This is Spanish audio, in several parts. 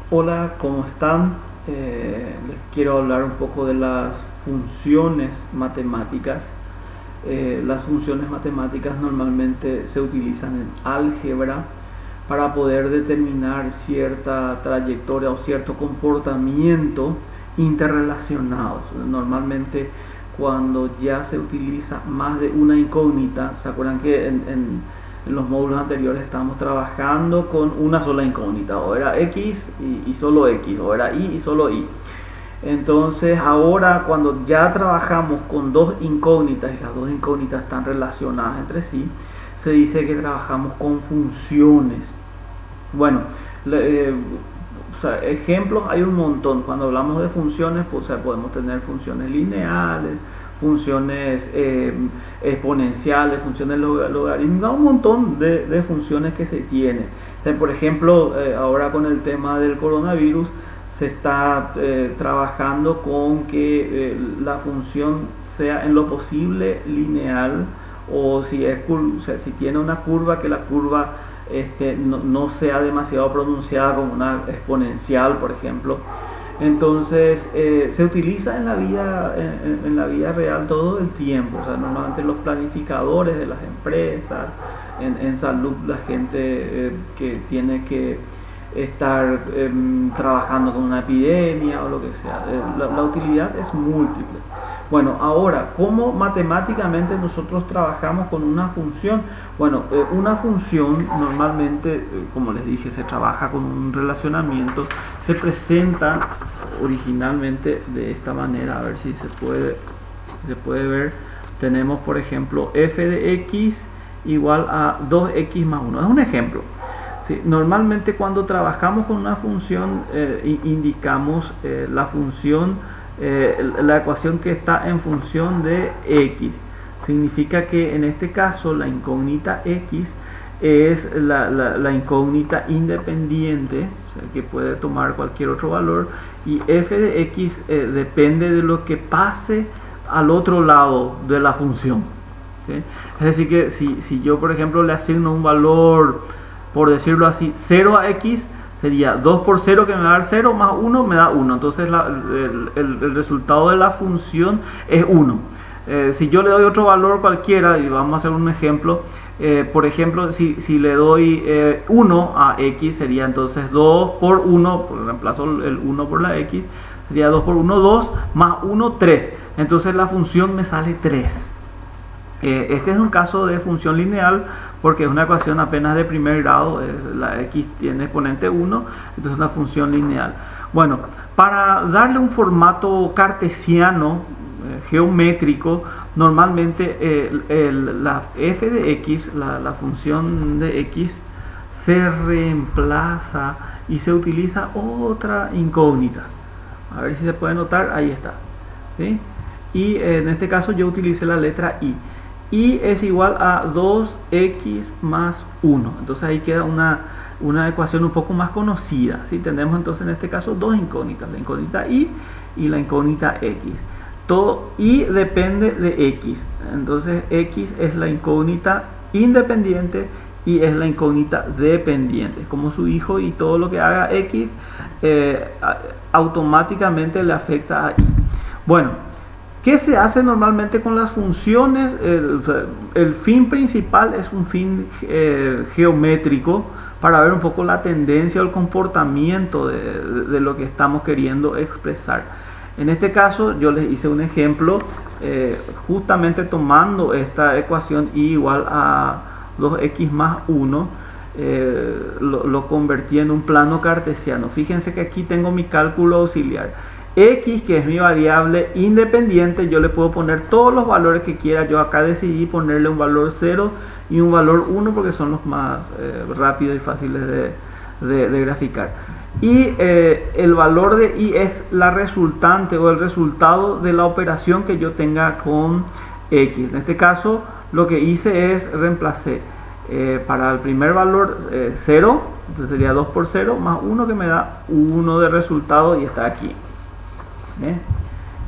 Hola, ¿cómo están? Les quiero hablar un poco de las funciones matemáticas. Las funciones matemáticas normalmente se utilizan en álgebra para poder determinar cierta trayectoria o cierto comportamiento interrelacionados. Normalmente cuando ya se utiliza más de una incógnita, ¿se acuerdan que en los módulos anteriores estábamos trabajando con una sola incógnita? O era X y solo X, o era Y y solo Y. Entonces ahora cuando ya trabajamos con dos incógnitas y las dos incógnitas están relacionadas entre sí, se dice que trabajamos con funciones. Bueno, o sea, ejemplos hay un montón. Cuando hablamos de funciones, pues, o sea, podemos tener funciones lineales, funciones exponenciales, funciones logarítmicas, un montón de funciones que se tienen. O sea, por ejemplo, ahora con el tema del coronavirus, se está trabajando con que la función sea en lo posible lineal, o si, o sea, si tiene una curva, que la curva no sea demasiado pronunciada como una exponencial, por ejemplo. Entonces se utiliza en la vida real todo el tiempo. O sea, normalmente los planificadores de las empresas, en salud la gente que tiene que estar trabajando con una epidemia o lo que sea. La utilidad es múltiple. Bueno, ahora, ¿cómo matemáticamente nosotros trabajamos con una función? Bueno, una función normalmente, como les dije, se trabaja con un relacionamiento, se presenta originalmente de esta manera. A ver si se puede ver. Tenemos, por ejemplo, f de x igual a 2x más 1. Es un ejemplo. Sí, normalmente cuando trabajamos con una función indicamos la función, la ecuación que está en función de x. Significa que en este caso la incógnita x es la incógnita independiente, o sea, que puede tomar cualquier otro valor, y f de x depende de lo que pase al otro lado de la función. ¿Sí? Es decir, que si yo, por ejemplo, le asigno un valor, por decirlo así, 0 a x, sería 2 por 0 que me va a dar 0 más 1 me da 1. Entonces el resultado de la función es 1. Si yo le doy otro valor cualquiera, y vamos a hacer un ejemplo, por ejemplo, si le doy 1 a x, sería entonces 2 por 1, reemplazo el 1 por la x, sería 2 por 1, 2, más 1, 3. Entonces la función me sale 3. Este es un caso de función lineal, porque es una ecuación apenas de primer grado, la x tiene exponente 1, entonces es una función lineal. Bueno, para darle un formato cartesiano, geométrico, normalmente la f de x, la función de x, se reemplaza y se utiliza otra incógnita. A ver si se puede notar, ahí está. ¿Sí? Y en este caso yo utilicé la letra i. Y es igual a 2x más 1. Entonces ahí queda una ecuación un poco más conocida. ¿Sí? Tenemos entonces en este caso dos incógnitas, la incógnita y la incógnita x. Todo y depende de x. Entonces x es la incógnita independiente y es la incógnita dependiente. Como su hijo, y todo lo que haga x automáticamente le afecta a y. Bueno, ¿qué se hace normalmente con las funciones? El fin principal es un fin geométrico, para ver un poco la tendencia o el comportamiento de lo que estamos queriendo expresar. En este caso yo les hice un ejemplo justamente tomando esta ecuación y igual a 2x más 1, lo convertí en un plano cartesiano. Fíjense que aquí tengo mi cálculo auxiliar. X, que es mi variable independiente, yo le puedo poner todos los valores que quiera. Yo acá decidí ponerle un valor 0 y un valor 1 porque son los más rápidos y fáciles de graficar. Y el valor de y es la resultante o el resultado de la operación que yo tenga con x. En este caso lo que hice es reemplacé para el primer valor 0, entonces sería 2 por 0 más 1 que me da 1 de resultado y está aquí.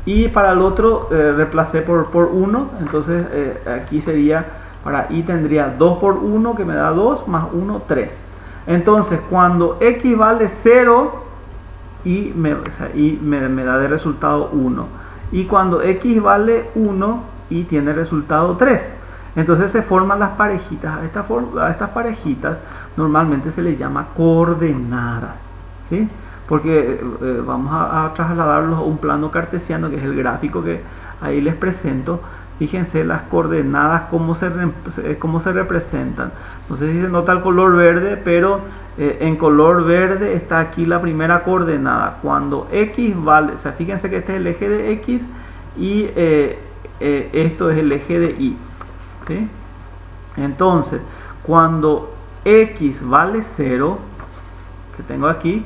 Y para el otro reemplacé por 1, entonces aquí sería, para y tendría 2 por 1 que me da 2 más 1, 3. Entonces cuando x vale 0, y me da de resultado 1. Y cuando x vale 1 y tiene resultado 3. Entonces se forman las parejitas. A estas parejitas normalmente se les llama coordenadas, ¿sí? Porque vamos a trasladarlos a un plano cartesiano, que es el gráfico que ahí les presento. Fíjense las coordenadas, cómo se representan. No sé si se nota el color verde, pero en color verde está aquí la primera coordenada. Cuando x vale, o sea, fíjense que este es el eje de x y esto es el eje de y, ¿sí? Entonces, cuando x vale 0, que tengo aquí,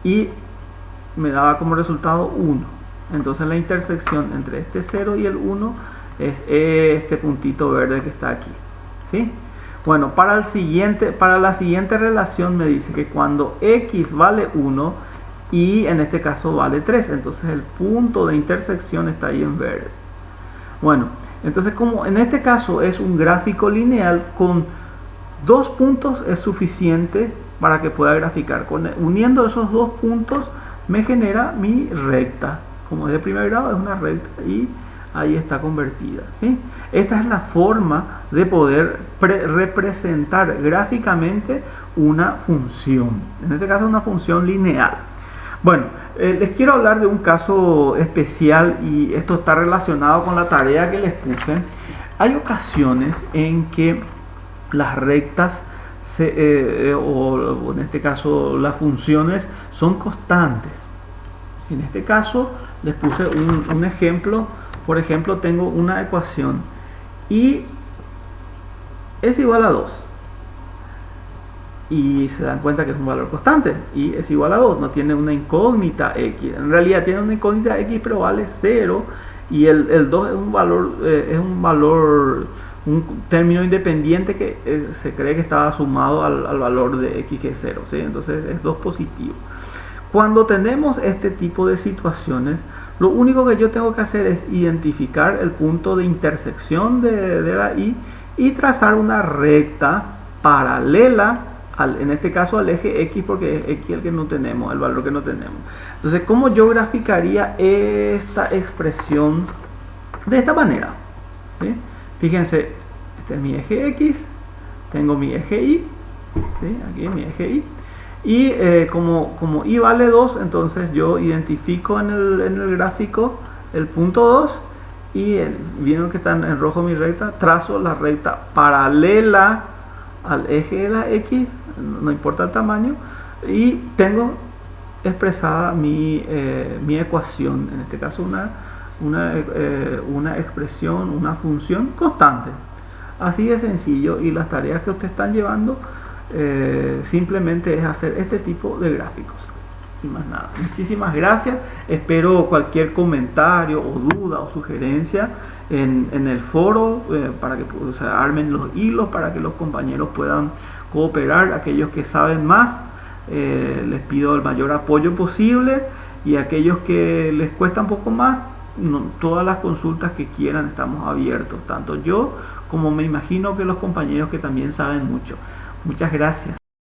y me daba como resultado 1. Entonces la intersección entre este 0 y el 1 es este puntito verde que está aquí, ¿sí? Bueno, para la siguiente relación me dice que cuando x vale 1 y en este caso vale 3, entonces el punto de intersección está ahí en verde. Bueno, entonces como en este caso es un gráfico lineal, con 2 puntos es suficiente para que pueda graficar. Uniendo esos 2 puntos me genera mi recta. Como es de primer grado, es una recta y ahí está convertida, ¿sí? Esta es la forma de poder representar gráficamente una función. En este caso una función lineal. Bueno, les quiero hablar de un caso especial y esto está relacionado con la tarea que les puse. Hay ocasiones en que las rectas o en este caso las funciones son constantes. En este caso les puse un ejemplo. Por ejemplo, tengo una ecuación y es igual a 2 y se dan cuenta que es un valor constante y es igual a 2, no tiene una incógnita x. En realidad tiene una incógnita x, pero vale 0 y el 2 es un valor, un término independiente que se cree que estaba sumado al valor de x, que es 0, ¿sí? Entonces es 2 positivo. Cuando tenemos este tipo de situaciones, lo único que yo tengo que hacer es identificar el punto de intersección de la y trazar una recta paralela, en este caso al eje x, porque es x el que no tenemos, el valor que no tenemos. Entonces, ¿cómo yo graficaría esta expresión de esta manera? ¿Sí? Fíjense, este es mi eje x, tengo mi eje y, ¿sí? Aquí mi eje y. Y como y vale 2, entonces yo identifico en el gráfico el punto 2 y vieron que está en rojo mi recta, trazo la recta paralela al eje de la x, no importa el tamaño, y tengo expresada mi ecuación, en este caso una expresión, una función constante. Así de sencillo, y las tareas que ustedes están llevando simplemente es hacer este tipo de gráficos y más nada. Muchísimas gracias, espero cualquier comentario o duda o sugerencia en el foro para que armen los hilos para que los compañeros puedan cooperar. Aquellos que saben más, les pido el mayor apoyo posible, y aquellos que les cuesta un poco más, todas las consultas que quieran estamos abiertos, tanto yo como me imagino que los compañeros que también saben mucho. Muchas gracias.